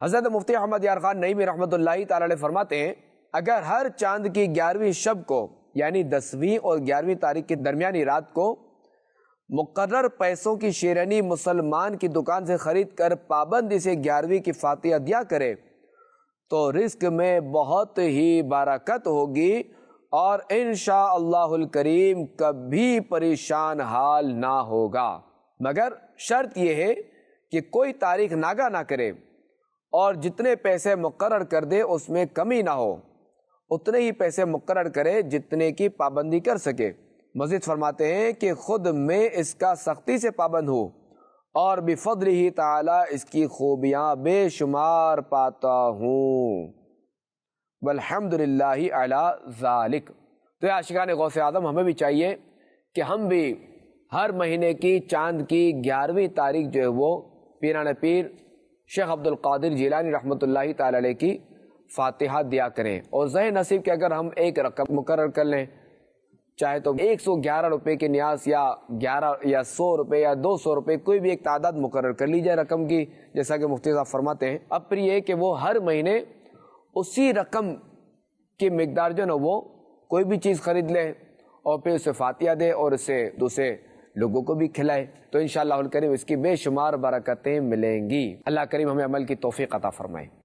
حضرت مفتی احمد یار خان نعیمی رحمۃ اللہ تعالی علیہ فرماتے ہیں اگر ہر چاند کی 11ویں شب کو یعنی 10ویں اور 11ویں تاریخ کے درمیانی رات کو مقرر پیسوں کی شیرنی مسلمان کی دکان سے خرید کر پابندی سے 11ویں کی فاتحہ دیا کرے تو رزق میں بہت ہی برکت ہوگی اور انشاءاللہ الکریم کبھی پریشان حال نہ ہوگا، مگر شرط یہ ہے کہ کوئی تاریخ ناگہ نہ کرے اور جتنے پیسے مقرر کر دے اس میں کمی نہ ہو، اتنے ہی پیسے مقرر کرے جتنے کی پابندی کر سکے۔ مزید فرماتے ہیں کہ خود میں اس کا سختی سے پابند ہو اور بفضلہ تعالی اس کی خوبیاں بے شمار پاتا ہوں، والحمدللہ علی ذالک۔ تو یہ عاشقان غوث اعظم ہمیں بھی چاہیے کہ ہم بھی ہر مہینے کی چاند کی 11ویں تاریخ جو ہے وہ پیران پیر شیخ عبد القادر جیلانی رحمۃ اللہ تعالی علیہ کی فاتحہ دیا کریں، اور ذہن نصیب کہ اگر ہم ایک رقم مقرر کر لیں، چاہے تو 111 روپے کے نیاز یا 11 یا 100 روپے یا 200 روپے، کوئی بھی ایک تعداد مقرر کر لی جائے رقم کی، جیسا کہ مفتی صاحب فرماتے ہیں۔ اب پھر یہ کہ وہ ہر مہینے اسی رقم کی مقدار جو نا وہ کوئی بھی چیز خرید لے اور پھر اسے فاتحہ دے اور اسے دوسرے لوگوں کو بھی کھلائے، تو انشاءاللہ الکریم اس کی بے شمار برکتیں ملیں گی۔ اللہ کریم ہمیں عمل کی توفیق عطا فرمائے۔